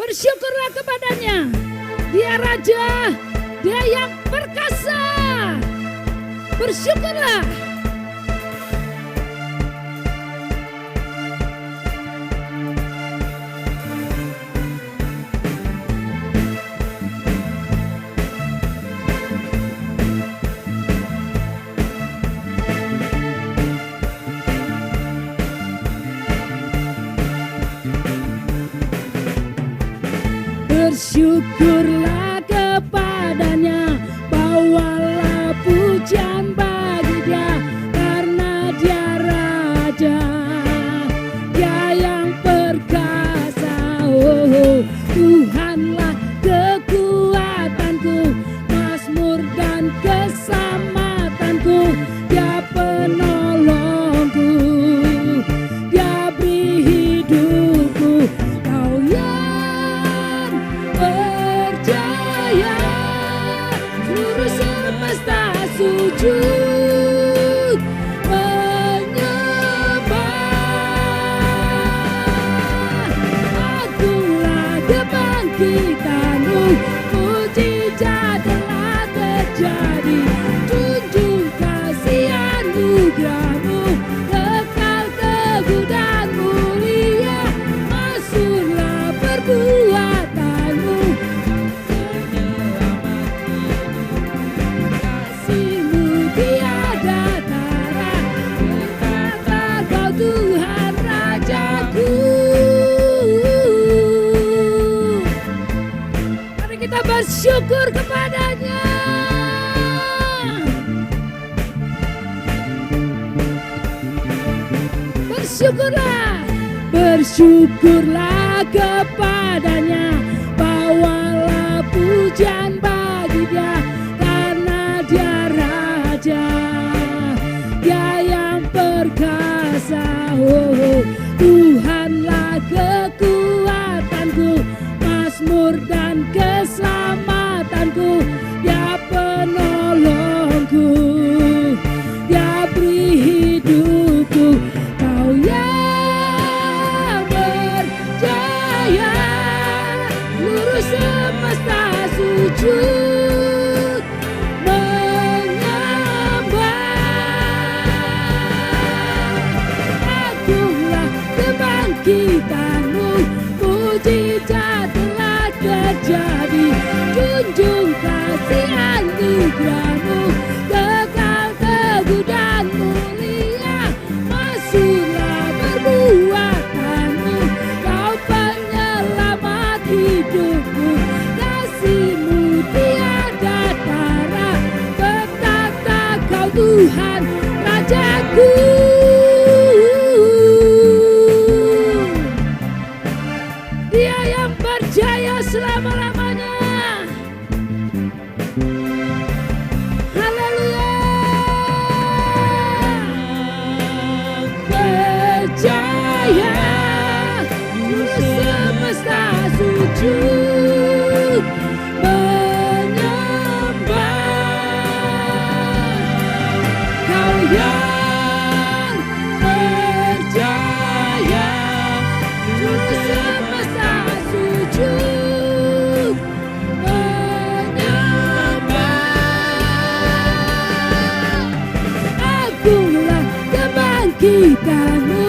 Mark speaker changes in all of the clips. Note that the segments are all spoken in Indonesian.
Speaker 1: Bersyukurlah kepadanya. Dia Raja, Dia yang perkasa. Bersyukurlah. Bersyukurlah kepadanya, bawalah pujian bagi Dia, karena Dia Raja, Dia yang perkasa. Tuhanlah kekuatanku, Mazmur dan keselamatanku, Dia penolongku, Dia beri hidupku. Kau yang percaya, seluruh semesta sujud menyembah. Akulah kebangkitanmu, mujizat telah terjadi. Junjung kasih anugerahmu, kekal teguh dan mulia. Masyhurlah perbuatanmu, kasih-Mu tiada tara. Berkata Kau Tuhan Rajaku. Mari kita bersyukur kepadanya. Bersyukurlah, bersyukurlah kepadanya, bawalah pujian bagi Dia, karena Dia Raja, Dia yang perkasa. Tuhanlah kekuatanku, Mazmur dan keselamatanku, Dia penolongku, Dia beri hidupku. Kau yang berjaya, seluruh semesta sujud menyembah. Akulah kebangkitanmu, mujizat telah terjadi. Junjung kasih anugerahmu, kekal teguh dan mulia. Masyhurlah perbuatanmu, Kau penyelamat hidupku. Kasih-Mu tiada tara. Berkata Kau Tuhan Rajaku. Dia yang berjaya selama-lamanya. Haleluya. Percaya, seluruh semesta sujud menyembah. Kau yang percaya, seluruh semesta sujud menyembah. Akulah kebangkitanmu,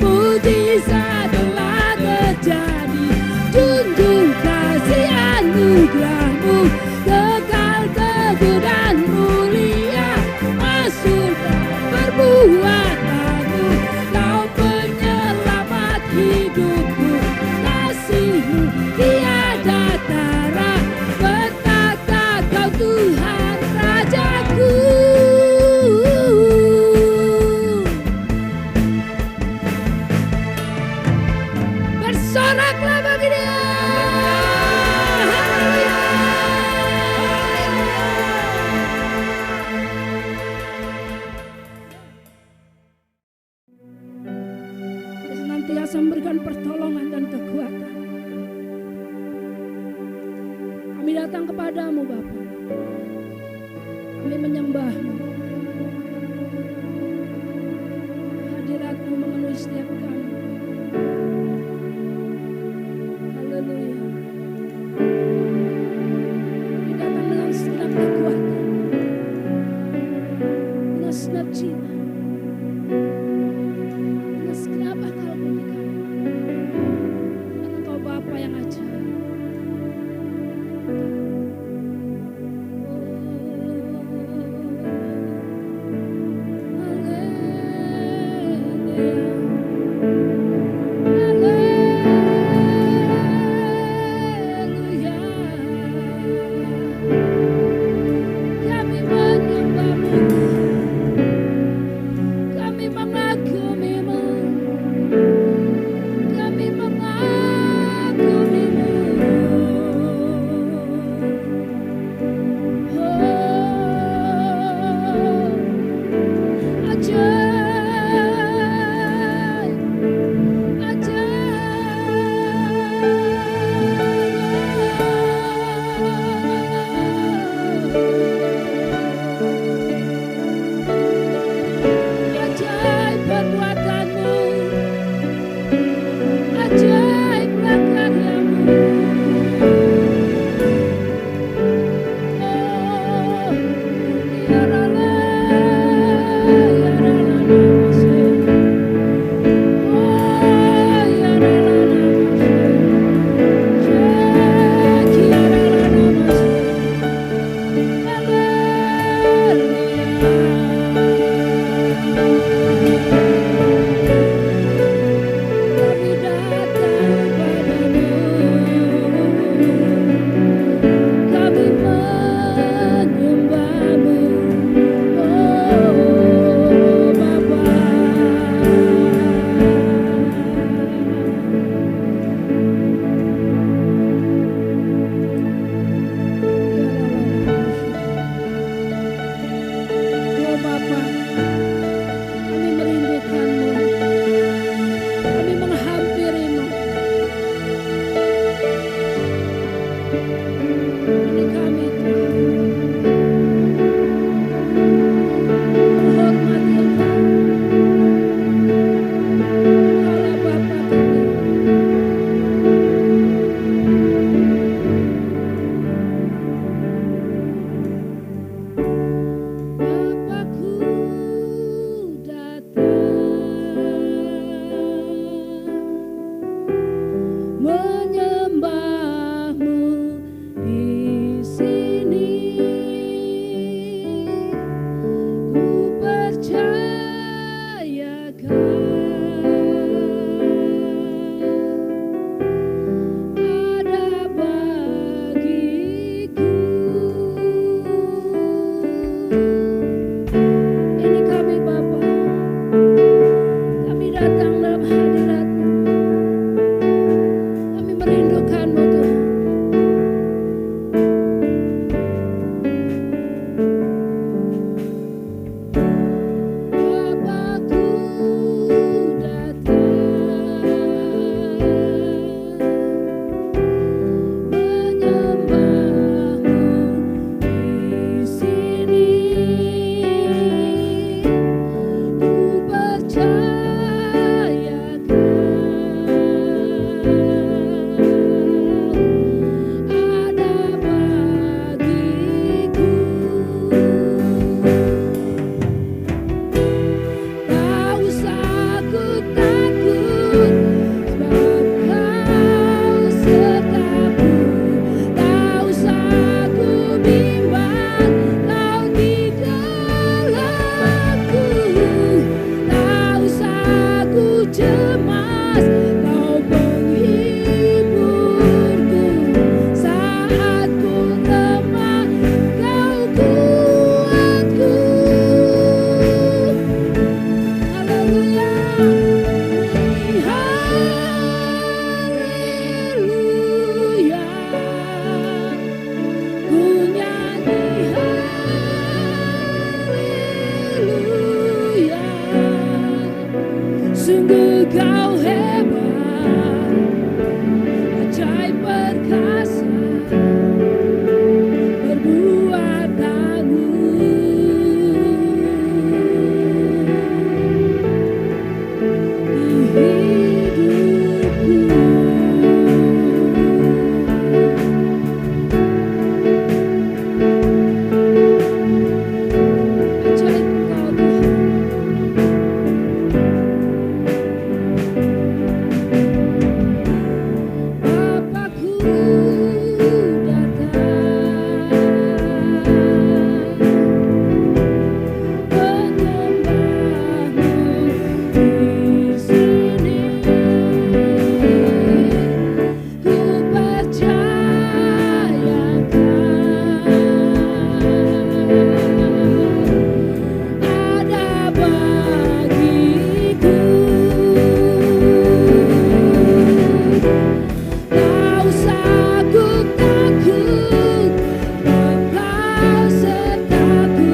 Speaker 1: mujizat telah terjadi. Junjung kasih anugerahmu, kekal teguh dan mulia. Masyhurlah perbuatanmu, Kau penyelamat hidupku. Kasih-Mu tiada tara. Berkata Kau Tuhan Rajaku. Bersoraklah bagi Dia. Haleluya. Dia senantiasa memberikan pertolongan dan kekuatan. Kami datang kepadamu Bapa. Kami menyembah-Mu. Hadirat-Mu memenuhi setiap kami. Haleluya. Kau hebat, ajaib perkasa, perbuatanmu di hidupku. Ajaib Engkau Tuhan. Bapakku datang, penyembahmu di sini. Ku percayakan ada bagiku. Tak usah ku takut, Engkau sertaku.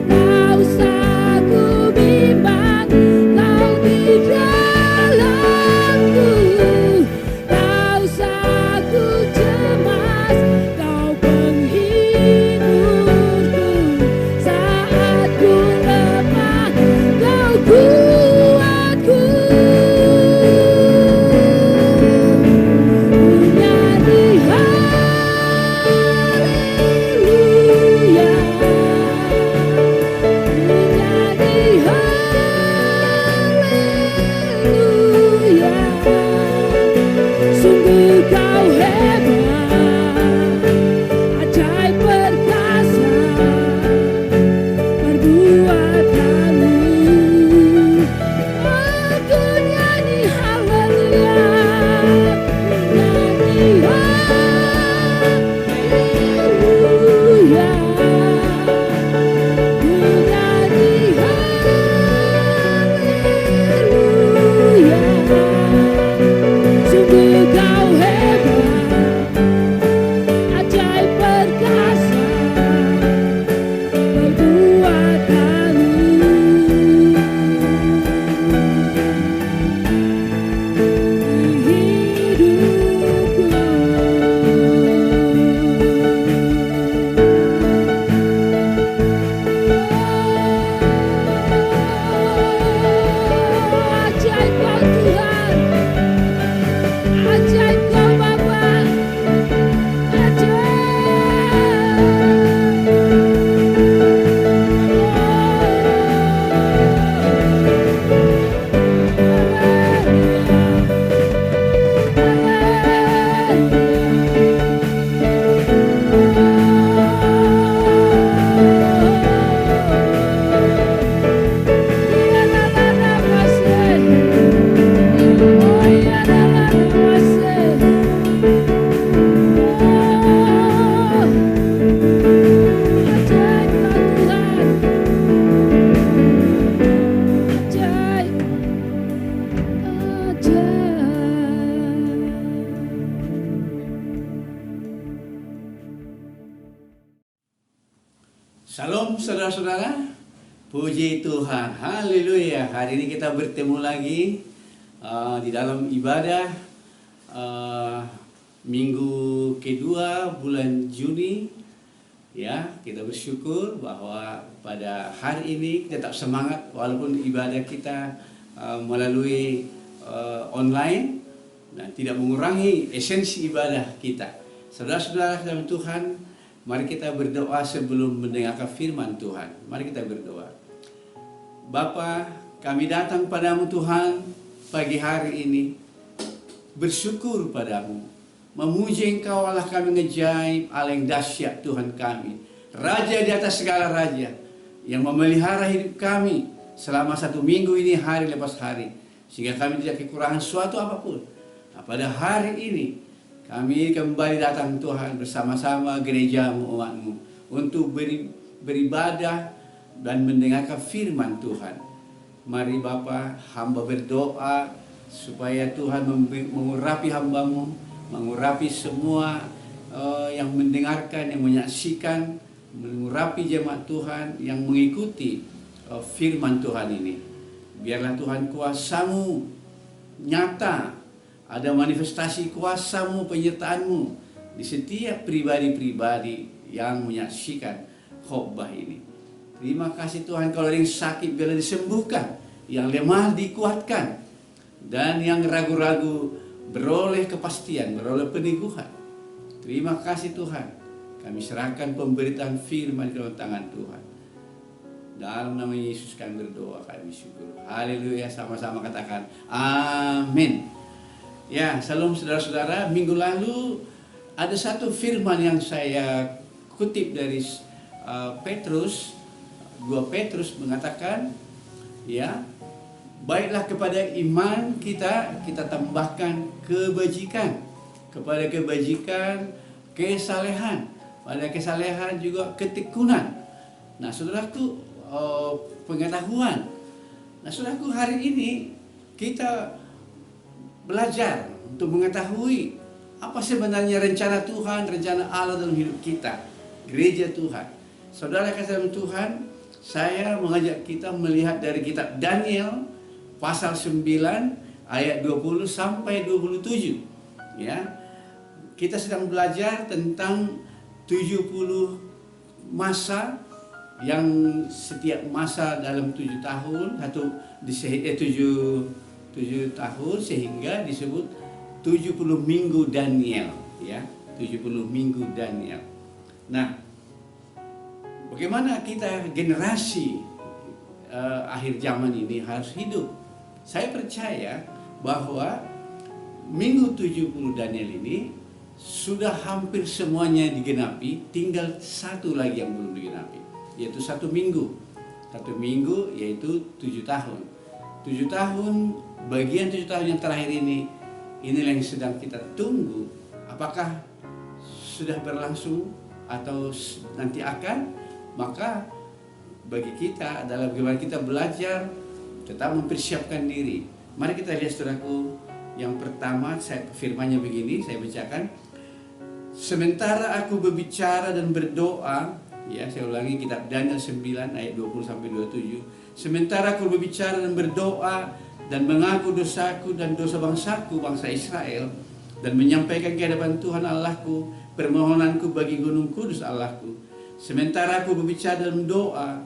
Speaker 1: Tak usah ku bimbang, Kau di dalamku. Tak usah ku cemas, Kau penghiburku. Saat ku lemah, Kau kuatku. Nyanyi haleluya, nyanyi haleluya. Sungguh Kau hebat, ajaib perkasa, perbuatanmu. Aku nyanyi haleluya, nyanyi haleluya, ku nyanyi haleluya. Sungguh Kau hebat, ajaib perkasa, perbuatanmu di hidupku. Ajaib Kau Tuhan, ajaib Kau Bapa,
Speaker 2: Shalom saudara-saudara, puji Tuhan, haleluya. Hari ini kita bertemu lagi di dalam ibadah minggu kedua bulan Juni. Ya, kita bersyukur bahwa pada hari ini kita tetap semangat walaupun ibadah kita melalui online dan tidak mengurangi esensi ibadah kita. Saudara-saudara dalam Tuhan, mari kita berdoa sebelum mendengarkan firman Tuhan. Mari kita berdoa. Bapa, kami datang padamu Tuhan pagi hari ini, bersyukur padamu, memuji Engkau Allah kami ngejaib, Allah yang dahsyat Tuhan kami, Raja di atas segala raja, yang memelihara hidup kami selama satu minggu ini hari lepas hari, sehingga kami tidak kekurangan suatu apapun. Nah, pada hari ini kami kembali datang Tuhan bersama-sama gerejamu, umatmu, untuk beribadah dan mendengarkan firman Tuhan. Mari Bapa, hamba berdoa supaya Tuhan mengurapi hambamu, mengurapi semua yang mendengarkan, yang menyaksikan, mengurapi jemaat Tuhan yang mengikuti firman Tuhan ini. Biarlah Tuhan kuasa-Mu nyata, ada manifestasi kuasa-Mu, penyertaan-Mu di setiap pribadi-pribadi yang menyaksikan khotbah ini. Terima kasih Tuhan, kalau yang sakit biarlah disembuhkan, yang lemah dikuatkan, dan yang ragu-ragu beroleh kepastian, beroleh peneguhan. Terima kasih Tuhan. Kami serahkan pemberitaan firman ke dalam tangan Tuhan. Dalam nama Yesus kami berdoa, kami syukur. Haleluya, sama-sama katakan amin. Ya, salam saudara-saudara. Minggu lalu ada satu firman yang saya kutip dari Petrus. 2 Petrus mengatakan, ya, baiklah kepada iman kita tambahkan kebajikan. Kepada kebajikan, kesalehan. Pada kesalehan juga ketekunan. Nah, saudaraku, pengetahuan. Nah, saudaraku, hari ini kita belajar untuk mengetahui apa sebenarnya rencana Tuhan, rencana Allah dalam hidup kita, gereja Tuhan. Saudara kasih dalam Tuhan, saya mengajak kita melihat dari kitab Daniel pasal 9 ayat 20 sampai 27. Ya. Kita sedang belajar tentang 70 masa, yang setiap masa dalam 7 tahun atau 7 tahun, sehingga disebut 70 minggu Daniel, ya, 70 minggu Daniel. Nah, bagaimana kita generasi akhir zaman ini harus hidup? Saya percaya bahwa minggu 70 Daniel ini sudah hampir semuanya digenapi, tinggal satu lagi yang belum digenapi, yaitu 1 minggu. 1 minggu yaitu 7 tahun. 7 tahun, bagian 7 tahun yang terakhir ini, inilah yang sedang kita tunggu. Apakah sudah berlangsung atau nanti akan? Maka bagi kita adalah bagaimana kita belajar, tetap mempersiapkan diri. Mari kita lihat saudaraku, yang pertama firmannya begini, saya bacakan. Sementara aku berbicara dan berdoa, ya, saya ulangi kitab Daniel 9 ayat 20 sampai 27. Sementara aku berbicara dan berdoa dan mengaku dosaku dan dosa bangsaku, bangsa Israel, dan menyampaikan ke hadapan Tuhan Allahku permohonanku bagi gunung kudus Allahku. Sementara aku berbicara dan doa,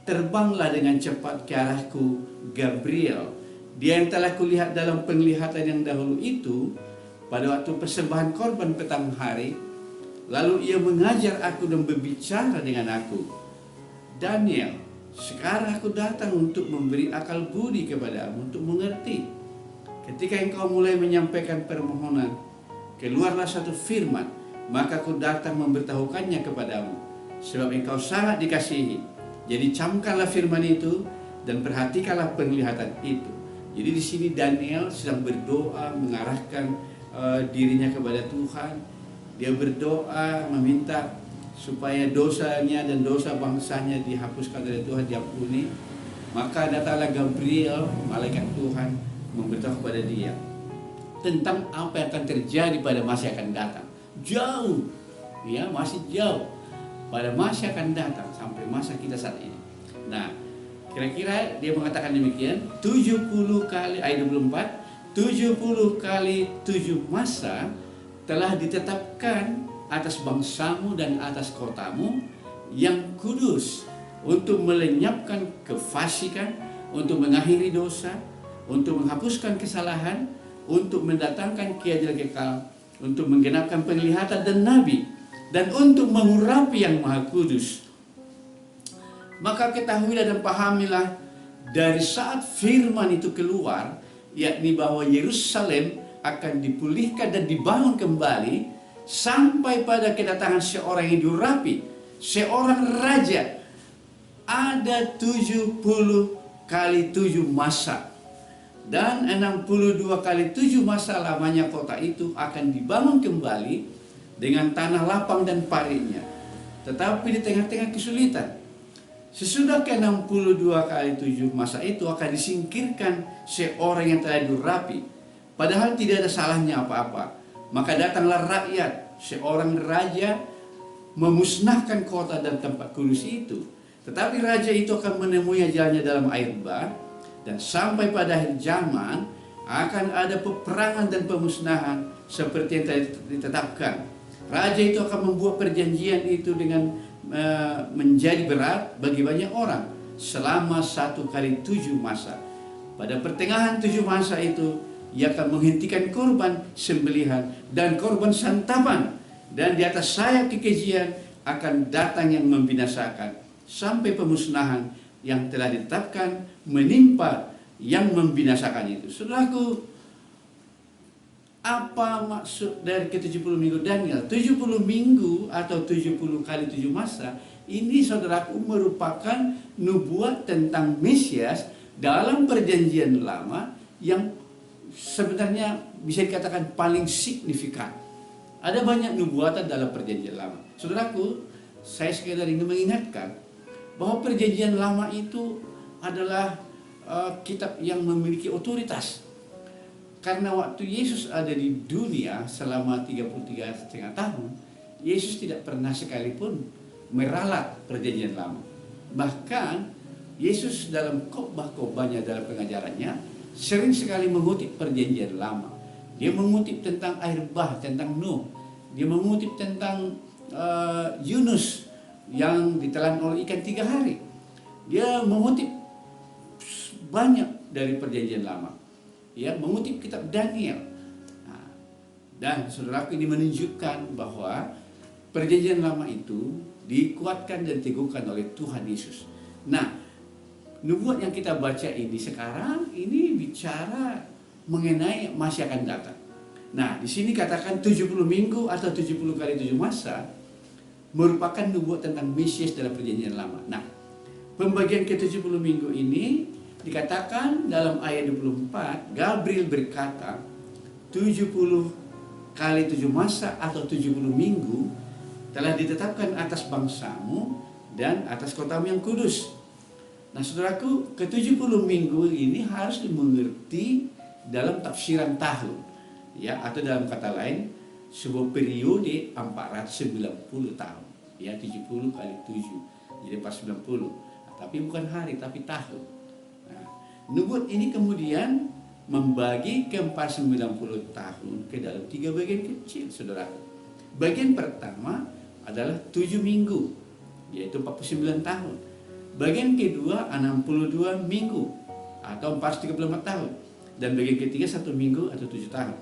Speaker 2: terbanglah dengan cepat ke arahku Gabriel, dia yang telah kulihat dalam penglihatan yang dahulu itu pada waktu persembahan korban petang hari. Lalu ia mengajar aku dan berbicara dengan aku, Daniel, sekarang aku datang untuk memberi akal budi kepadamu untuk mengerti. Ketika engkau mulai menyampaikan permohonan, keluarlah satu firman, maka aku datang memberitahukannya kepadamu, sebab engkau sangat dikasihi. Jadi camkanlah firman itu dan perhatikanlah penglihatan itu. Jadi di sini Daniel sedang berdoa, mengarahkan dirinya kepada Tuhan. Dia berdoa meminta supaya dosanya dan dosa bangsanya dihapuskan oleh Tuhan, diampuni. Maka datanglah Gabriel, malaikat Tuhan, memberitahu kepada dia tentang apa yang akan terjadi pada masa yang akan datang. Jauh, ya, masih jauh pada masa yang akan datang sampai masa kita saat ini. Nah, kira-kira dia mengatakan demikian, 70 kali, ayat 24, 70 kali 7 masa telah ditetapkan atas bangsamu dan atas kotamu yang kudus, untuk melenyapkan kefasikan, untuk mengakhiri dosa, untuk menghapuskan kesalahan, untuk mendatangkan keadilan kekal, untuk menggenapkan penglihatan dan nabi, dan untuk mengurapi yang maha kudus. Maka ketahuilah dan pahamilah dari saat firman itu keluar, yakni bahwa Yerusalem akan dipulihkan dan dibangun kembali sampai pada kedatangan seorang yang diurapi, seorang raja. Ada 70 kali 7 masa, dan 62 kali 7 masa lamanya kota itu akan dibangun kembali dengan tanah lapang dan paritnya, tetapi di tengah-tengah kesulitan. Sesudah ke-62 kali 7 masa itu akan disingkirkan seorang yang telah diurapi, padahal tidak ada salahnya apa-apa. Maka datanglah rakyat, seorang raja, memusnahkan kota dan tempat kudus itu. Tetapi raja itu akan menemui jalannya dalam air bah, Dan sampai pada akhir zaman akan ada peperangan dan pemusnahan seperti yang telah ditetapkan. Raja itu akan membuat perjanjian itu dengan menjadi berat bagi banyak orang selama 1 kali 7 masa. Pada pertengahan 7 masa itu, ia akan menghentikan korban sembelihan dan korban santapan, dan di atas sayap kekejian akan datang yang membinasakan sampai pemusnahan yang telah ditetapkan menimpa yang membinasakan itu. Saudaraku, apa maksud dari ke-70 minggu Daniel? 70 minggu atau 70 kali 7 masa ini, saudaraku, merupakan nubuat tentang Mesias dalam perjanjian lama yang sebenarnya bisa dikatakan paling signifikan. Ada banyak nubuatan dalam perjanjian lama. Saudaraku, saya sekedar ingin mengingatkan bahwa perjanjian lama itu adalah kitab yang memiliki otoritas. Karena waktu Yesus ada di dunia selama 33,5 tahun, Yesus tidak pernah sekalipun meralat perjanjian lama. Bahkan Yesus dalam khotbah-khotbahnya, dalam pengajarannya, sering sekali mengutip perjanjian lama. Dia mengutip tentang air bah, tentang Nuh. Dia mengutip tentang Yunus yang ditelan oleh ikan 3 hari. Dia mengutip banyak dari perjanjian lama. Ya, mengutip kitab Daniel. Nah, dan saudaraku, ini menunjukkan bahwa perjanjian lama itu dikuatkan dan diteguhkan oleh Tuhan Yesus. Nah, nubuat yang kita baca ini sekarang ini bicara mengenai masih akan datang. Nah, di sini katakan 70 minggu atau 70 kali 7 masa merupakan nubuat tentang Mesias dalam perjanjian lama. Nah, pembagian ke-70 minggu ini dikatakan dalam ayat 24, Gabriel berkata, 70 kali 7 masa atau 70 minggu telah ditetapkan atas bangsamu dan atas kotamu yang kudus. Nah, saudaraku, ke-70 minggu ini harus dimengerti dalam tafsiran tahun, ya, atau dalam kata lain sebuah periode 490 tahun, ya, 70 kali 7 jadi 490, tapi bukan hari tapi tahun. Nah, nubuat ini kemudian membagi ke 490 tahun ke dalam 3 bagian kecil, saudara. Bagian pertama adalah 7 minggu, yaitu 49 tahun. Bagian kedua 62 minggu atau 434 tahun. Dan bagian ketiga 1 minggu atau 7 tahun.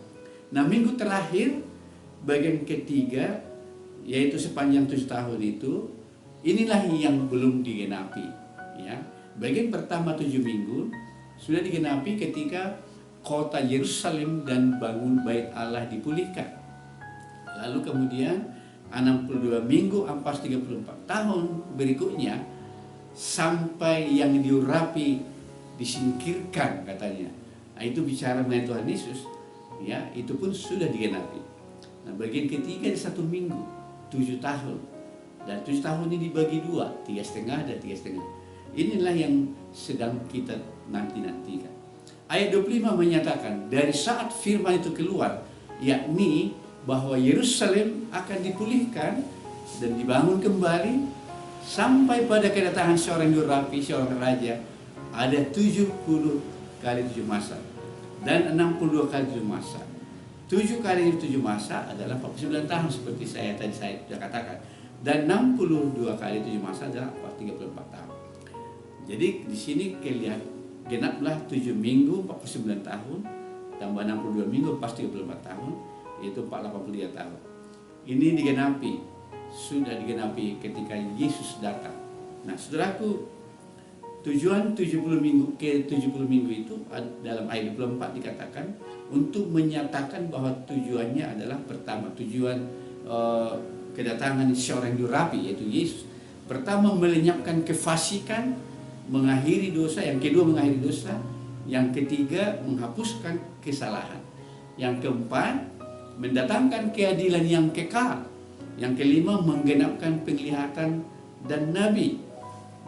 Speaker 2: Nah, minggu terakhir bagian ketiga, yaitu sepanjang 7 tahun itu, inilah yang belum digenapi, ya. Bagian pertama 7 minggu sudah digenapi ketika kota Yerusalem dan bangun bait Allah dipulihkan. Lalu kemudian 62 minggu 434 tahun berikutnya sampai yang diurapi disingkirkan katanya. Nah, itu bicara mengenai Tuhan Yesus, ya, itu pun sudah digenapi. Nah, bagian ketiga di 1 minggu 7 tahun. Dan 7 tahun ini dibagi 2, 3,5 dan 3,5. Inilah yang sedang kita nanti-nantikan. Ayat 25 menyatakan dari saat firman itu keluar, yakni bahwa Yerusalem akan dipulihkan dan dibangun kembali sampai pada kedatangan seorang Yurapi, seorang raja, ada 70 kali 7 masa dan 62 kali 7 masa. 7 kali 7 masa adalah 49 tahun seperti saya sudah katakan. Dan 62 kali 7 masa adalah 34 tahun. Jadi di sini kelihatan genaplah 7 minggu 49 tahun tambah 62 minggu pas 34 tahun, yaitu 483 tahun. Ini digenapi, sudah digenapi ketika Yesus datang. Nah, saudaraku, tujuan 70 minggu ke 70 minggu itu dalam ayat 24 dikatakan untuk menyatakan bahwa tujuannya adalah pertama, tujuan kedatangan seorang Yurapi yaitu Yesus. Pertama, melenyapkan kefasikan, mengakhiri dosa. Yang kedua, mengakhiri dosa. Yang ketiga, menghapuskan kesalahan. Yang keempat, mendatangkan keadilan yang kekal. Yang kelima, menggenapkan penglihatan dan nabi.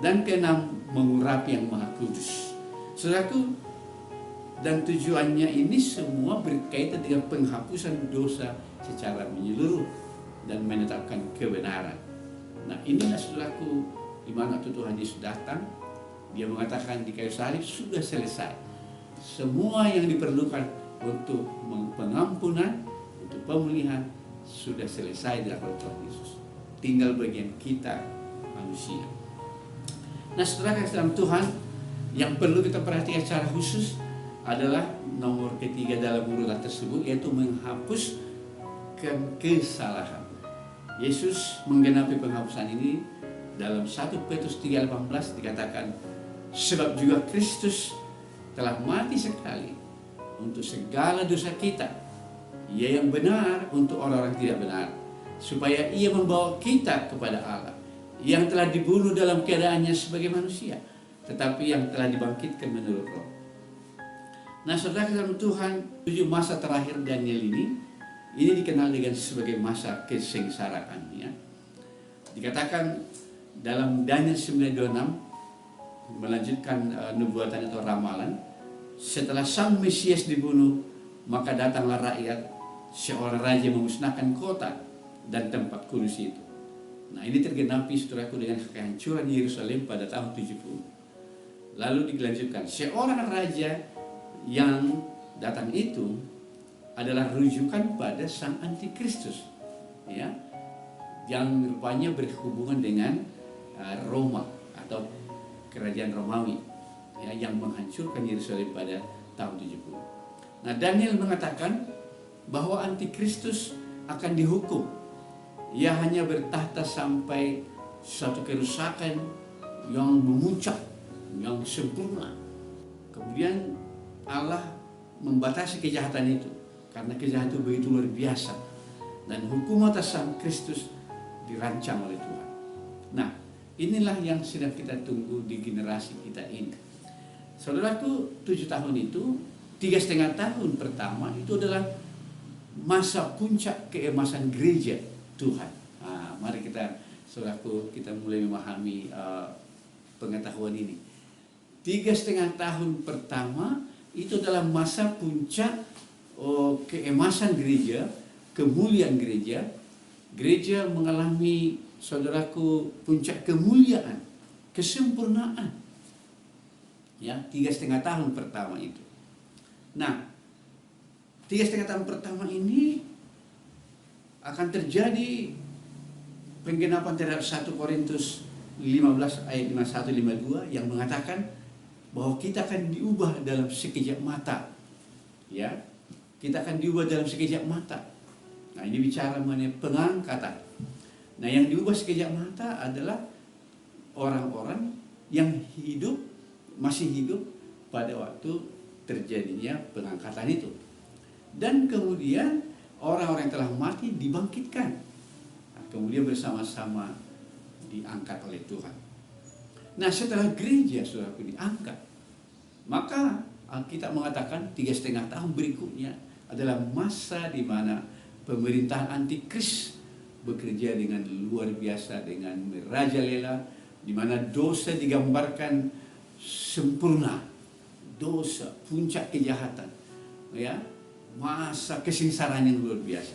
Speaker 2: Dan keenam, mengurapi yang maha kudus. Saudaraku, dan tujuannya ini semua berkaitan dengan penghapusan dosa secara menyeluruh dan menetapkan kebenaran. Nah, inilah saudaraku di mana Tuhan Yesus datang Dia mengatakan di kayu salib sudah selesai. Semua yang diperlukan untuk pengampunan, untuk pemulihan sudah selesai dilakukan Tuhan Yesus. Tinggal bagian kita manusia. Nah, saudara dalam Tuhan, yang perlu kita perhatikan secara khusus adalah nomor ketiga dalam urutan tersebut, yaitu menghapus kesalahan. Yesus menggenapi penghapusan ini dalam 1 Petrus 3:18 dikatakan, sebab juga Kristus telah mati sekali untuk segala dosa kita, Ia yang benar untuk orang-orang tidak benar, supaya Ia membawa kita kepada Allah, yang telah dibunuh dalam keadaannya sebagai manusia, tetapi yang telah dibangkitkan menurut Roh. Nah, saudara dalam Tuhan, 7 masa terakhir Daniel ini dikenal dengan sebagai masa kesengsaraan, ya. Dikatakan dalam Daniel 9:26 melanjutkan nubuatan atau ramalan, setelah sang Mesias dibunuh, maka datanglah rakyat, seorang raja memusnahkan kota dan tempat kudus itu. Nah, ini tergenapi saudaraku dengan kehancuran Yerusalem pada tahun 70. Lalu dilanjutkan, seorang raja yang datang itu adalah rujukan pada sang antikristus, ya, yang rupanya berhubungan dengan Roma atau kerajaan Romawi, ya, yang menghancurkan Yerusalem pada tahun 70. Nah, Daniel mengatakan bahwa antikristus akan dihukum. Ia hanya bertahta sampai suatu kerusakan yang memuncak, yang sempurna. Kemudian Allah membatasi kejahatan itu, karena kejahatan itu begitu luar biasa, dan hukum atas sang Kristus dirancang oleh Tuhan. Nah, inilah yang sedang kita tunggu di generasi kita ini. Saudaraku, 7 tahun itu, 3,5 tahun pertama itu adalah masa puncak keemasan gereja Tuhan. Nah, mari kita, saudaraku, kita mulai memahami pengetahuan ini. 3,5 tahun pertama itu adalah masa puncak keemasan gereja, kemuliaan gereja. Gereja mengalami, saudaraku, puncak kemuliaan, kesempurnaan, ya, 3,5 tahun pertama itu. Nah, 3,5 tahun pertama ini akan terjadi penggenapan terhadap 1 Korintus 15 ayat 51-52 yang mengatakan bahwa kita akan diubah dalam sekejap mata, ya, kita akan diubah dalam sekejap mata. Nah, ini bicara mengenai pengangkatan. Nah, yang diubah sekejap mata adalah orang-orang yang masih hidup pada waktu terjadinya pengangkatan itu. Dan kemudian orang-orang yang telah mati dibangkitkan. Nah, kemudian bersama-sama diangkat oleh Tuhan. Nah, setelah gereja saudaraku diangkat, maka Alkitab mengatakan 3,5 tahun berikutnya adalah masa di mana pemerintahan antikris bekerja dengan luar biasa, dengan merajalela, di mana dosa digambarkan sempurna, dosa, puncak kejahatan, ya, masa kesengsaraan yang luar biasa.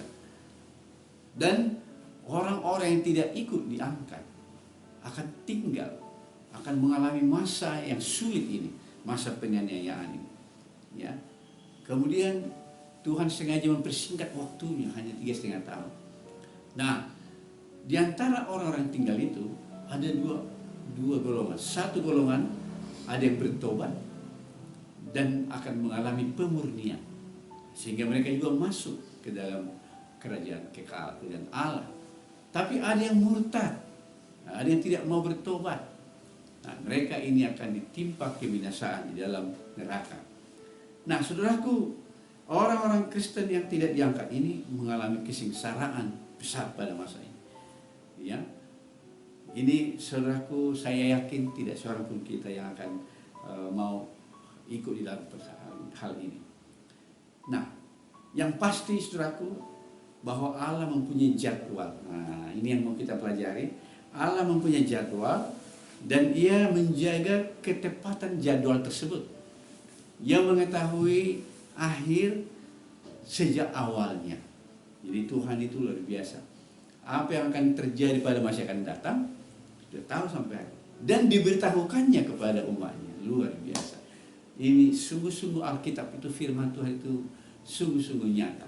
Speaker 2: Dan orang-orang yang tidak ikut diangkat akan tinggal, akan mengalami masa yang sulit ini, masa penganiayaan ini, ya. Kemudian Tuhan sengaja mempersingkat waktunya hanya 3,5 tahun. Nah, di antara orang-orang tinggal itu ada dua golongan. Satu golongan ada yang bertobat dan akan mengalami pemurnian, sehingga mereka juga masuk ke dalam kerajaan kekal, kerajaan Allah. Tapi ada yang murtad, ada yang tidak mau bertobat. Nah, mereka ini akan ditimpa kebinasaan di dalam neraka. Nah, saudaraku, orang-orang Kristen yang tidak diangkat ini mengalami kesengsaraan besar pada masa ini, ya. Ini, saudaraku, saya yakin tidak seorang pun kita yang akan mau ikut di dalam hal ini. Nah, yang pasti, saudaraku, bahwa Allah mempunyai jadwal. Nah, ini yang mau kita pelajari. Allah mempunyai jadwal dan Ia menjaga ketepatan jadwal tersebut. Ia mengetahui akhir sejak awalnya. Jadi Tuhan itu luar biasa. Apa yang akan terjadi pada masa yang akan datang, sudah tahu sampai dan diberitahukannya kepada umatnya. Luar biasa. Ini sungguh-sungguh Alkitab itu, firman Tuhan itu sungguh-sungguh nyata.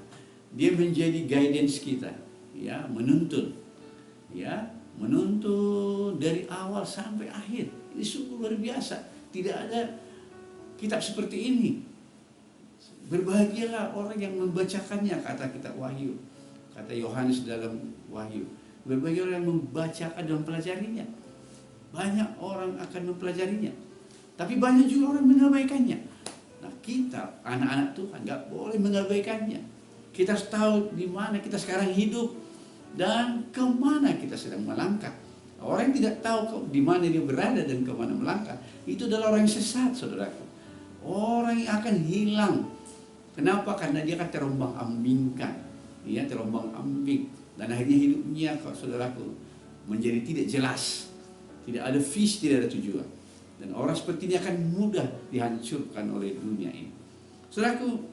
Speaker 2: Dia menjadi guidance kita, ya, menuntun, ya, menuntun dari awal sampai akhir. Ini sungguh luar biasa. Tidak ada kitab seperti ini. Berbahagialah orang yang membacakannya, kata kitab Wahyu, kata Yohanes dalam Wahyu. Berbahagia orang yang membacakan dan mempelajarinya. Banyak orang akan mempelajarinya, tapi banyak juga orang mengabaikannya. Nah, kita anak-anak Tuhan nggak boleh mengabaikannya. Kita harus tahu di mana kita sekarang hidup dan kemana kita sedang melangkah. Orang yang tidak tahu di mana dia berada dan kemana melangkah, itu adalah orang yang sesat, saudaraku. Orang yang akan hilang. Kenapa? Karena dia akan terombang-ambingkan, ya, terombang-ambing, dan akhirnya hidupnya, saudaraku, menjadi tidak jelas, tidak ada visi, tidak ada tujuan, dan orang seperti ini akan mudah dihancurkan oleh dunia ini. Saudaraku,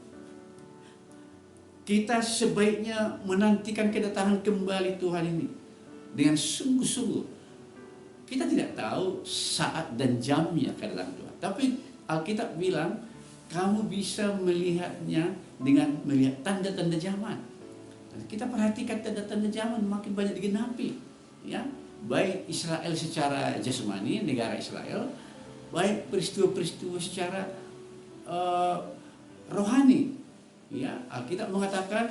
Speaker 2: kita sebaiknya menantikan kedatangan kembali Tuhan ini dengan sungguh-sungguh. Kita tidak tahu saat dan jamnya kedatangan Tuhan, tapi Alkitab bilang kamu bisa melihatnya dengan melihat tanda-tanda zaman. Kita perhatikan tanda-tanda zaman makin banyak digenapi, ya, baik Israel secara jasmani, negara Israel, baik peristiwa-peristiwa secara rohani. Ya, Alkitab mengatakan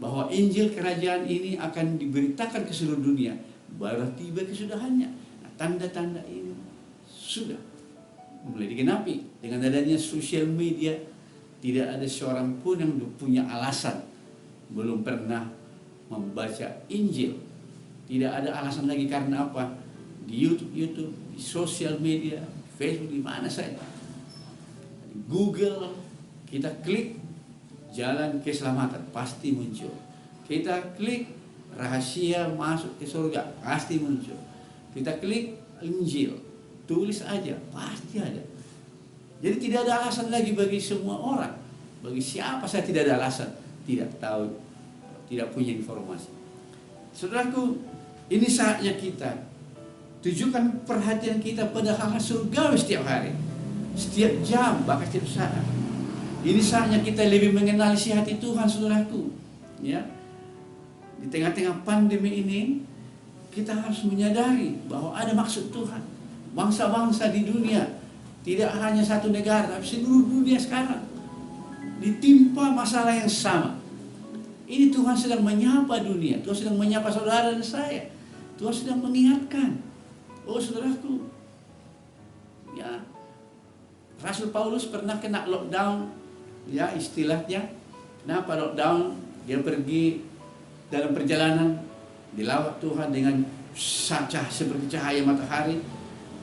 Speaker 2: bahwa Injil kerajaan ini akan diberitakan ke seluruh dunia, baru tiba kesudahannya. Nah, tanda-tanda ini sudah mulai digenapi. Dengan adanya sosial media, tidak ada seorang pun yang punya alasan belum pernah membaca Injil. Tidak ada alasan lagi, karena apa? Di YouTube, di sosial media, Facebook, di mana saja, di Google, kita klik jalan keselamatan, pasti muncul. Kita klik rahasia masuk ke surga, pasti muncul. Kita klik Injil, tulis aja, pasti ada. Jadi tidak ada alasan lagi bagi semua orang. Bagi siapa saya tidak ada alasan, tidak tahu, tidak punya informasi. Saudaraku, ini saatnya kita tujukan perhatian kita pada hal-hal surgawi setiap hari, setiap jam, bahkan setiap saat. Ini saatnya kita lebih mengenal isi hati Tuhan, saudaraku. Ya, di tengah-tengah pandemi ini, kita harus menyadari bahwa ada maksud Tuhan. Bangsa-bangsa di dunia, tidak hanya satu negara, tapi seluruh dunia sekarang ditimpa masalah yang sama. Ini Tuhan sedang menyapa dunia, Tuhan sedang menyapa saudara dan saya. Tuhan sedang mengingatkan, oh saudaraku, ya, Rasul Paulus pernah kena lockdown, ya, istilahnya. Kenapa lockdown? Dia pergi dalam perjalanan, dilawat Tuhan dengan seperti cahaya matahari,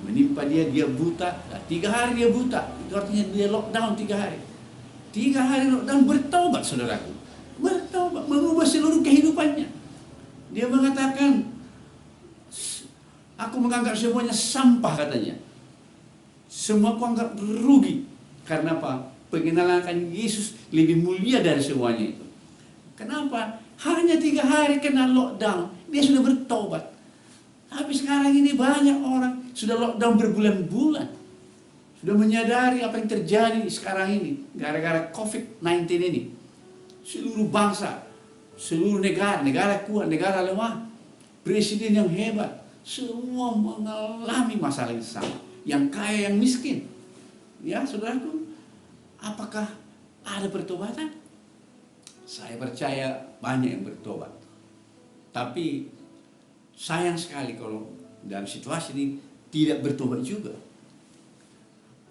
Speaker 2: menimpa dia buta. Nah, 3 hari dia buta, itu artinya dia lockdown 3 hari. 3 hari lockdown, bertobat, saudaraku. Bertobat, mengubah seluruh kehidupannya. Dia mengatakan, aku menganggap semuanya sampah, katanya. Semua aku anggap rugi. Karena apa? Pengenalan akan Yesus lebih mulia dari semuanya itu. Kenapa? Hanya 3 hari kena lockdown, dia sudah bertobat. Tapi sekarang ini banyak orang sudah lockdown berbulan-bulan, sudah menyadari apa yang terjadi sekarang ini gara-gara COVID-19 ini. Seluruh bangsa, seluruh negara kuat, negara lemah, presiden yang hebat, semua mengalami masalah yang sama. Yang kaya, yang miskin. Ya, saudaraku, apakah ada pertobatan? Saya percaya banyak yang bertobat. Tapi sayang sekali kalau dalam situasi ini tidak bertobat juga.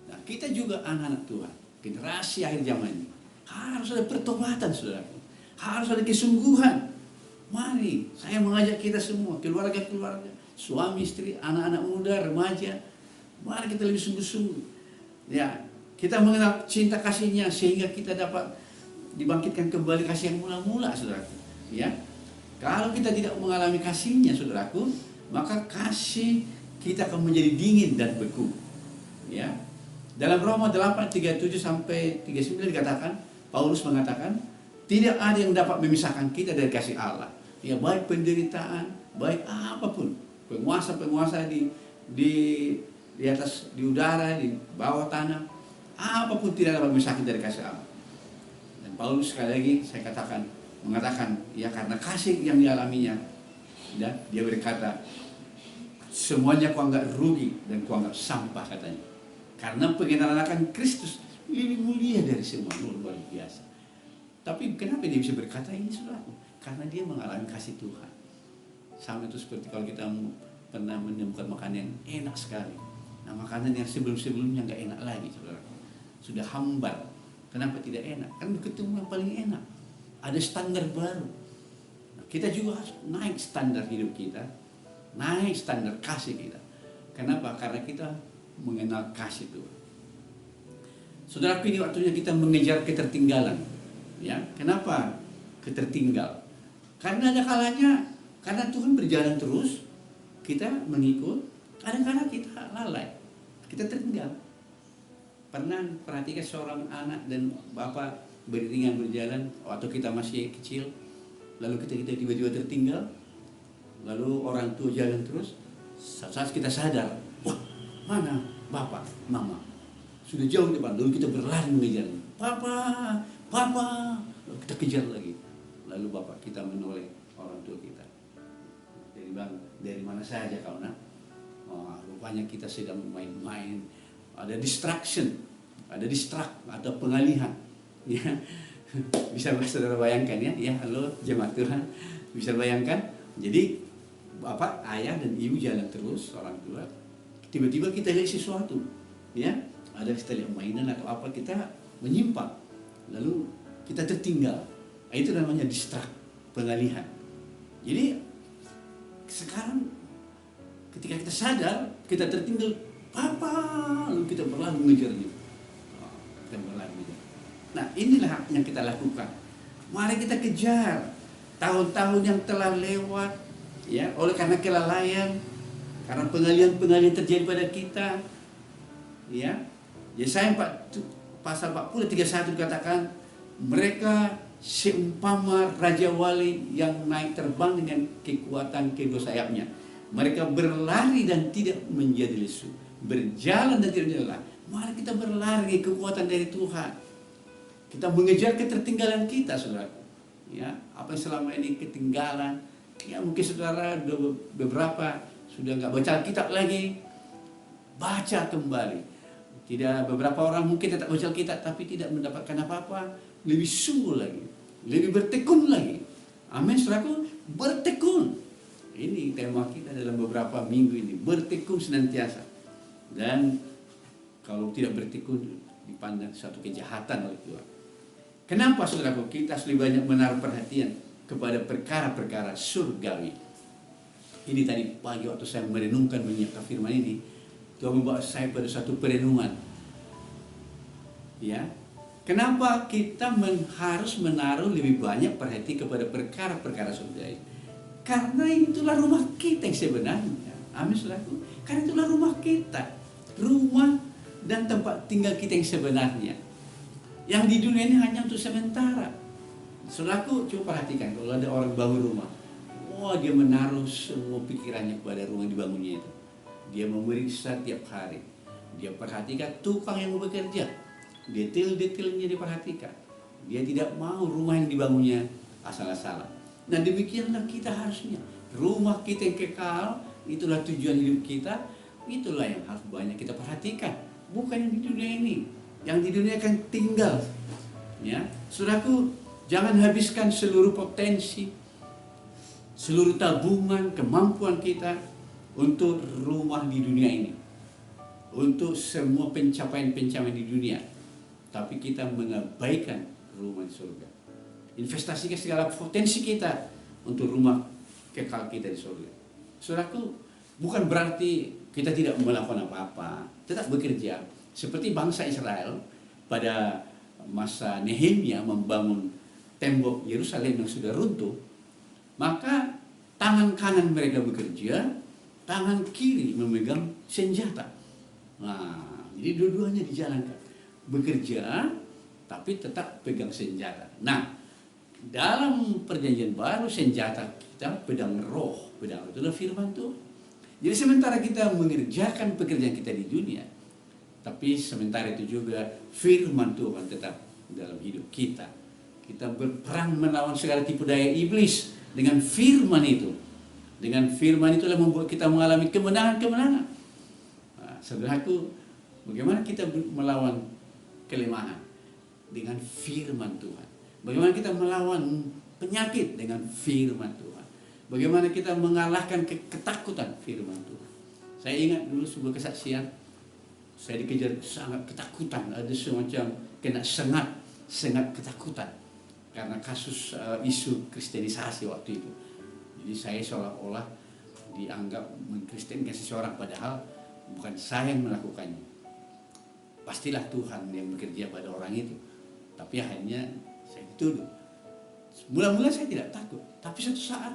Speaker 2: Nah, kita juga anak-anak Tuhan, generasi akhir zaman ini, harus ada pertobatan, saudaraku. Harus ada kesungguhan. Mari, saya mengajak kita semua, keluarga-keluarga, suami, istri, anak-anak muda, remaja, mari kita lebih sungguh-sungguh. Ya, kita mengenal cinta kasihnya sehingga kita dapat dibangkitkan kembali kasih yang mula-mula, saudaraku. Ya, kalau kita tidak mengalami kasihnya, saudaraku, maka kasih kita akan menjadi dingin dan beku. Ya, dalam Roma 8:37 sampai 39 dikatakan, Paulus mengatakan, tidak ada yang dapat memisahkan kita dari kasih Allah. Ya, baik penderitaan, baik apapun, penguasa-penguasa di di atas, di udara, di bawah tanah, apapun tidak dapat sakit dari kasih Allah. Dan Paulus sekali lagi saya mengatakan, ya karena kasih yang dialaminya, dan dia berkata, semuanya ku anggap rugi dan ku anggap sampah katanya. Karena pengenalan akan Kristus lebih mulia dari semua, luar biasa. Tapi kenapa dia bisa berkata ini, saudaraku? Karena dia mengalami kasih Tuhan. Sama itu seperti kalau kita pernah menemukan makanan yang enak sekali. Nah, makanan yang sebelum-sebelumnya nggak enak lagi, saudaraku. Sudah hambar. Kenapa tidak enak? Kan ketemu yang paling enak. Ada standar baru. Nah, kita juga harus naik standar hidup kita, naik standar kasih kita. Kenapa? Karena kita mengenal kasih Tuhan. Saudaraku, ini waktunya kita mengejar ketertinggalan. Ya, kenapa ketertinggal? Karena ada kalanya, karena Tuhan berjalan terus, kita mengikut. Kadang-kadang kita lalai, kita tertinggal. Pernah perhatikan seorang anak dan bapak beriringan berjalan waktu kita masih kecil, lalu kita tiba-tiba tertinggal, lalu orang tua jalan terus, saat kita sadar, wah, mana bapak, mama sudah jauh depan, lalu kita berlari mengejar, papa, papa, lalu kita kejar lagi, lalu bapak kita menoleh orang tua kita, dari mana saja kau nak? Oh, rupanya kita sedang main-main, ada distraction, ada ada pengalihan, ya. Bisa saudara bayangkan ya, ya halo jemaat Tuhan, bisa bayangkan. Jadi bapak, ayah dan ibu jalan terus, orang tua, tiba-tiba kita lihat sesuatu, ya, ada kita lihat mainan atau apa, kita menyimpang, lalu kita tertinggal. Itu namanya distract, pengalihan. Jadi sekarang ketika kita sadar, kita tertinggal, papa, lalu kita berlari mengejarnya. Kita berlari mengejar. Nah, inilah yang kita lakukan. Mari kita kejar tahun-tahun yang telah lewat, ya, oleh karena kelalaian, karena pengalihan terjadi pada kita, ya. Yesaya pasal 40:31 dikatakan, mereka seumpama raja wali yang naik terbang dengan kekuatan kedua sayapnya. Mereka berlari dan tidak menjadi lesu, berjalan dan tidak lelah. Mari kita berlari kekuatan dari Tuhan. Kita mengejar ketertinggalan kita, saudara. Ya, apa yang selama ini ketinggalan, ya mungkin saudara beberapa sudah nggak baca Alkitab lagi, baca kembali. Tidak, beberapa orang mungkin tetap baca Alkitab tapi tidak mendapatkan apa-apa, lebih sungguh lagi, lebih bertekun lagi. Amin, saudaraku, bertekun. Ini tema kita dalam beberapa minggu ini, bertekun senantiasa. Dan kalau tidak bertekun dipandang suatu kejahatan oleh Tuhan. Kenapa, saudaraku, kita lebih banyak menaruh perhatian kepada perkara-perkara surgawi? Ini tadi pagi waktu saya merenungkan menyiapkan firman ini, Tuhan membawa saya pada satu perenungan. Ya, kenapa kita harus menaruh lebih banyak perhatian kepada perkara-perkara surgawi? Karena itulah rumah kita yang sebenarnya. Amin, saudaraku. Karena itulah rumah kita, rumah dan tempat tinggal kita yang sebenarnya. Yang di dunia ini hanya untuk sementara. Saudaraku, coba perhatikan kalau ada orang bangun rumah, wah, dia menaruh semua pikirannya kepada rumah yang dibangunnya itu. Dia memeriksa tiap hari, dia perhatikan tukang yang bekerja, detail-detailnya diperhatikan. Dia tidak mau rumah yang dibangunnya asal-asalan. Nah, demikianlah kita harusnya. Rumah kita yang kekal, itulah tujuan hidup kita, itulah yang harus banyak kita perhatikan. Bukan yang di dunia ini. Yang di dunia akan tinggal. Ya, saudaraku, jangan habiskan seluruh potensi, seluruh tabungan, kemampuan kita untuk rumah di dunia ini, untuk semua pencapaian-pencapaian di dunia, tapi kita mengabaikan rumah di surga. Investasikan segala potensi kita untuk rumah kekal kita di surga. Saudaraku, bukan berarti kita tidak melakukan apa-apa, tetap bekerja. Seperti bangsa Israel pada masa Nehemia membangun tembok Yerusalem yang sudah runtuh, maka tangan kanan mereka bekerja, tangan kiri memegang senjata. Nah, jadi dua-duanya dijalankan. Bekerja, tapi tetap pegang senjata. Nah, dalam perjanjian baru senjata kita pedang roh. Pedang itu adalah firman Tuhan. Jadi sementara kita mengerjakan pekerjaan kita di dunia, tapi sementara itu juga firman Tuhan tetap dalam hidup kita. Kita berperang melawan segala tipu daya iblis dengan firman itu. Dengan firman itulah membuat kita mengalami kemenangan-kemenangan. Nah, saudaraku, bagaimana kita melawan kelemahan? Dengan firman Tuhan. Bagaimana kita melawan penyakit? Dengan firman Tuhan. Bagaimana kita mengalahkan ketakutan? Firman Tuhan. Saya ingat dulu sebuah kesaksian. Saya dikejar sangat ketakutan. Ada semacam kena sengat ketakutan. Karena kasus isu kristenisasi waktu itu. Jadi saya seolah-olah dianggap mengkristenkan seseorang, padahal bukan saya yang melakukannya. Pastilah Tuhan yang bekerja pada orang itu. Tapi akhirnya saya dituduh. Mula-mula saya tidak takut, tapi suatu saat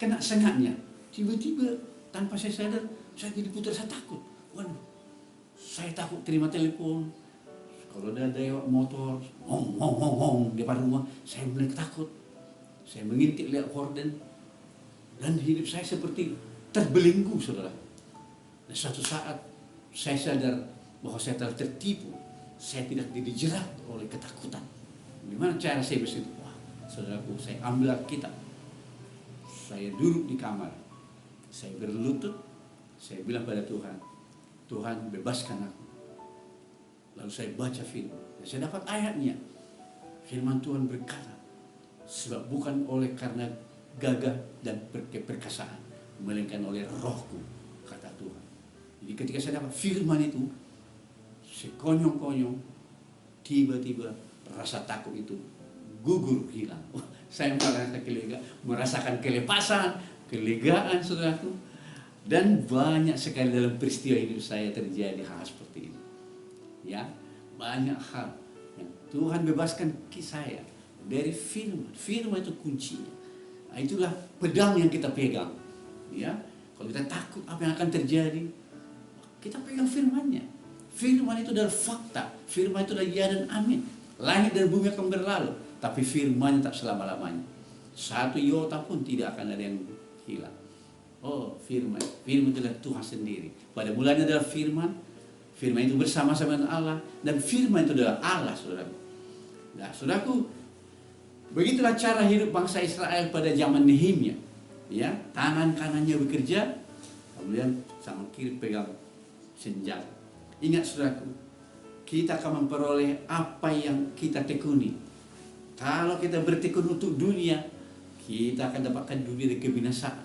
Speaker 2: kena sengatnya. Tiba-tiba tanpa saya sadar, saya jadi putar, saya takut. Waduh, saya takut terima telepon. Kalau ada motor, ngong di depan rumah, saya mulai takut. Saya mengintip lihat horden, dan hidup saya seperti terbelenggu, saudara. Dan suatu saat saya sadar bahwa saya telah tertipu. Saya tidak dijerat oleh ketakutan. Gimana cara saya bersitu? Wah, saudaraku, saya ambil Alkitab. Saya duduk di kamar. Saya berlutut. Saya bilang pada Tuhan, Tuhan bebaskan aku. Lalu saya baca firman. Dan saya dapat ayatnya. Firman Tuhan berkata, sebab bukan oleh karena gagah dan perkasaan, melainkan oleh rohku, kata Tuhan. Jadi ketika saya dapat firman itu, sekonyong-konyong, tiba-tiba rasa takut itu gugur hilang. Saya merasakan kelepasan, kelegaan, saudaraku. Dan banyak sekali dalam peristiwa hidup saya terjadi hal seperti ini. Ya, banyak hal yang Tuhan bebaskan saya dari firman. Firman itu kuncinya. Nah, itulah pedang yang kita pegang. Ya, kalau kita takut apa yang akan terjadi, kita pegang firman-Nya. Firman itu adalah fakta. Firman itu adalah ya dan amin. Langit dan bumi akan berlalu, tapi firman tak selama-lamanya. Satu iota pun tidak akan ada yang hilang. Oh, firman. Firman itu adalah Tuhan sendiri. Pada mulanya adalah firman. Firman itu bersama-sama dengan Allah. Dan firman itu adalah Allah, saudara. Nah, saudaraku, begitulah cara hidup bangsa Israel pada zaman Nehemia. Ya, tangan kanannya bekerja, kemudian tangan kiri pegang senjata. Ingat, saudaraku, kita akan memperoleh apa yang kita tekuni. Kalau kita bertekun untuk dunia, kita akan dapatkan dunia dari kebinasaan.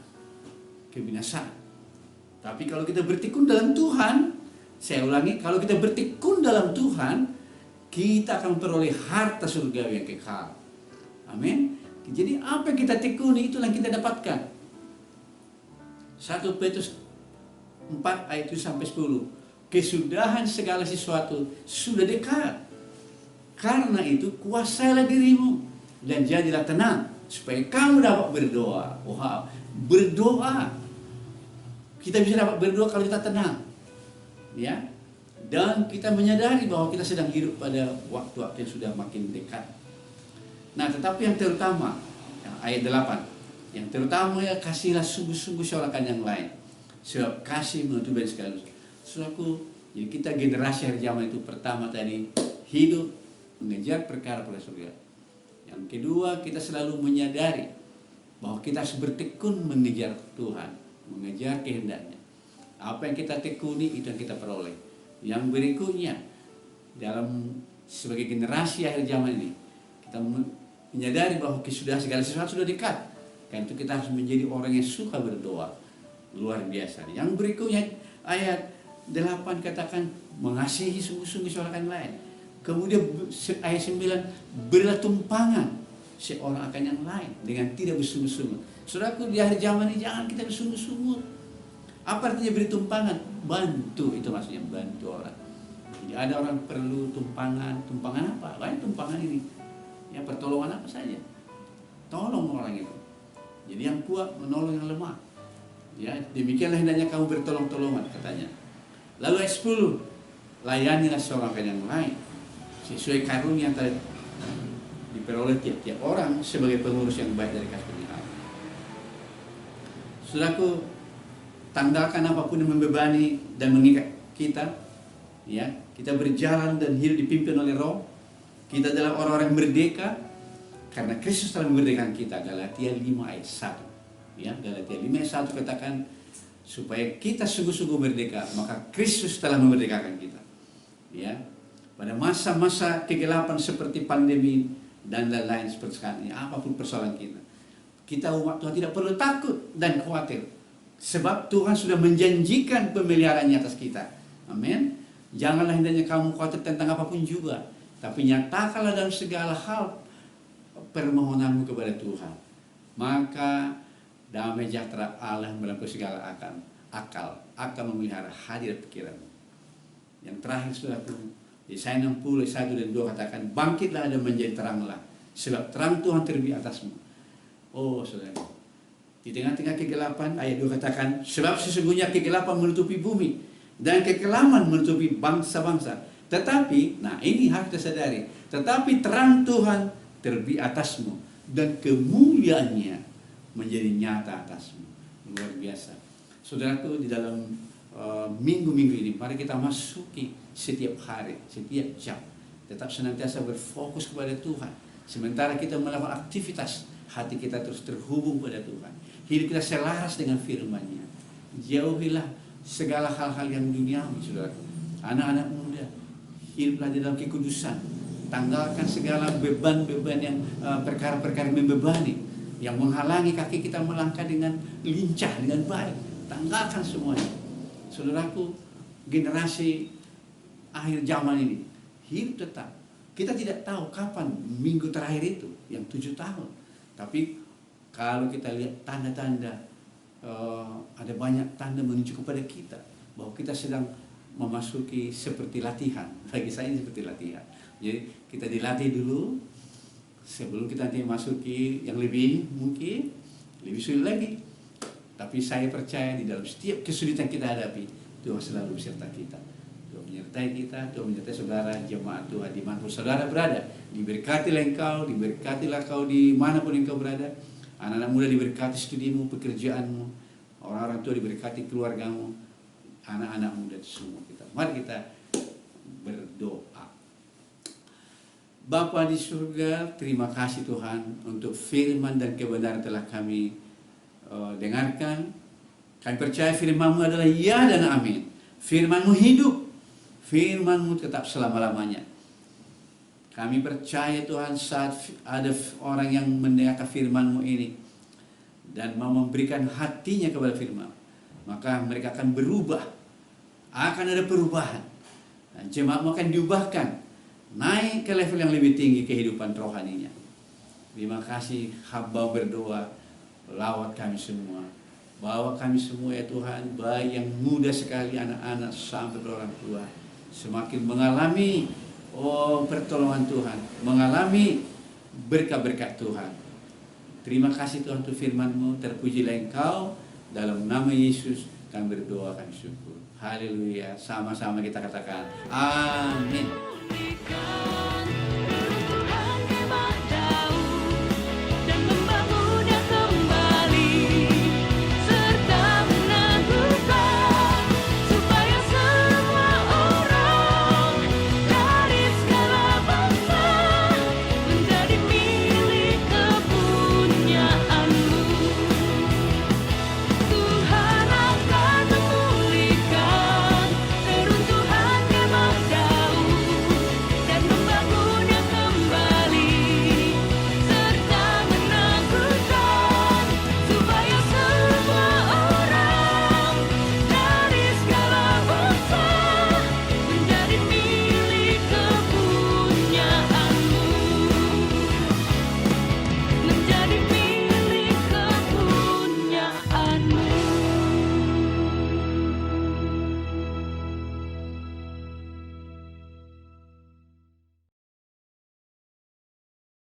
Speaker 2: Tapi kalau kita bertekun dalam Tuhan, saya ulangi, kalau kita bertekun dalam Tuhan, kita akan memperoleh harta surgawi yang kekal. Amin. Jadi apa yang kita tekuni, itulah yang kita dapatkan. 1 Petrus 4 ayat 7 sampai 10. Kesudahan segala sesuatu sudah dekat. Karena itu kuasailah dirimu dan jadilah tenang supaya kamu dapat berdoa. Wow, berdoa. Kita bisa dapat berdoa kalau kita tenang. Ya. Dan kita menyadari bahwa kita sedang hidup pada waktu-waktu yang sudah makin dekat. Nah, tetapi yang terutama, ayat 8, yang terutama ya, kasihlah sungguh-sungguh seorang yang lain, sebab kasih menutupi segala. Saudaraku, jadi kita generasi hari zaman itu pertama tadi hidup mengejar perkara pada surga. Yang kedua, kita selalu menyadari bahwa kita harus bertekun mengejar Tuhan, mengejar kehendaknya. Apa yang kita tekuni itu yang kita peroleh. Yang berikutnya, dalam sebagai generasi akhir zaman ini, kita menyadari bahwa sudah segala sesuatu sudah dekat. Karena itu kita harus menjadi orang yang suka berdoa. Luar biasa. Yang berikutnya ayat 8 katakan mengasihi sungguh-sungguh seorang lain. Kemudian ayat 9, berilah tumpangan seorang akan yang lain dengan tidak bersungguh-sungguh. Saudaraku, di akhir zaman ini jangan kita bersungguh-sungguh. Apa artinya beri tumpangan? Bantu, itu maksudnya bantu orang. Jadi ada orang perlu tumpangan. Tumpangan apa? Lain tumpangan ini. Ya, pertolongan apa saja. Tolong orang itu. Jadi yang kuat menolong yang lemah. Ya, demikianlah hendaknya kamu bertolong-tolongan, katanya. Lalu ayat 10, layanilah seorang yang lain sesuai karunia yang telah diperoleh tiap-tiap orang sebagai pengurus yang baik dari kasih Tuhan. Saudaraku, tanggalkan apapun yang membebani dan mengikat kita. Ya, kita berjalan dan hidup dipimpin oleh Roh. Kita adalah orang-orang merdeka karena Kristus telah memerdekakan kita. Galatia 5 ayat 1. Ya, Galatia 5 ayat 1 katakan supaya kita sungguh-sungguh merdeka, maka Kristus telah memerdekakan kita. Ya, pada masa-masa kegelapan seperti pandemi dan lain-lain seperti sekarang ini, apapun persoalan kita umat Tuhan tidak perlu takut dan khawatir, sebab Tuhan sudah menjanjikan pemeliharaannya atas kita. Amin. Janganlah hendaknya kamu khawatir tentang apapun juga, tapi nyatakanlah dalam segala hal permohonanmu kepada Tuhan. Maka damai sejahtera Allah melampaui segala akal akan memelihara hati dan pikiranmu. Yang terakhir, saudaraku, Yesaya 60, 1 dan 2 katakan, bangkitlah dan menjadi teranglah, sebab terang Tuhan terbit atasmu. Oh saudara, di tengah-tengah kegelapan, ayat 2 katakan, sebab sesungguhnya kegelapan menutupi bumi, dan kekelaman menutupi bangsa-bangsa. Tetapi, nah ini harus kita sadari, tetapi terang Tuhan terbit atasmu, dan kemuliaannya menjadi nyata atasmu. Luar biasa. Saudaraku, di dalam minggu-minggu ini, mari kita masuki setiap hari, setiap jam, tetap senantiasa berfokus kepada Tuhan. Sementara kita melakukan aktivitas, hati kita terus terhubung pada Tuhan. Hidup kita selaras dengan firman-Nya. Jauhilah segala hal-hal yang duniawi, saudaraku. Anak-anak muda, hiduplah di dalam kekudusan. Tanggalkan segala beban-beban yang perkara-perkara yang membebani, yang menghalangi kaki kita melangkah dengan lincah, dengan baik. Tanggalkan semuanya. Saudaraku, generasi akhir zaman ini hidup tetap. Kita tidak tahu kapan minggu terakhir itu, yang 7 tahun. Tapi kalau kita lihat tanda-tanda, ada banyak tanda menunjuk kepada kita bahwa kita sedang memasuki seperti latihan. Bagi saya ini seperti latihan. Jadi kita dilatih dulu sebelum kita nanti memasuki yang lebih mungkin lebih sulit lagi. Tapi saya percaya di dalam setiap kesulitan kita hadapi, Tuhan selalu beserta kita. Tuhan menyertai kita, Tuhan menyertai saudara, jemaat Tuhan dimanapun saudara berada. Diberkatilah engkau, diberkatilah kau dimanapun engkau berada. Anak-anak muda diberkati studimu, pekerjaanmu. Orang-orang tua diberkati keluargamu. Anak-anak muda semua kita. Mari kita berdoa. Bapa di surga, terima kasih Tuhan untuk firman dan kebenaran telah kami dengarkan. Kami percaya firman-Mu adalah ya dan amin. Firman-Mu hidup, firman-Mu tetap selama-lamanya. Kami percaya Tuhan, saat ada orang yang mendengarkan firman-Mu ini dan mau memberikan hatinya kepada firman, maka mereka akan berubah, akan ada perubahan, dan jemaat-Mu akan diubahkan naik ke level yang lebih tinggi kehidupan rohaninya. Terima kasih, hamba berdoa, lawat kami semua, bawa kami semua ya Tuhan, baik yang muda sekali, anak-anak sampai orang tua, semakin mengalami pertolongan Tuhan, mengalami berkat-berkat Tuhan. Terima kasih Tuhan untuk firman-Mu, terpujilah Engkau, dalam nama Yesus kami berdoa, kami syukur. Haleluya, sama-sama kita katakan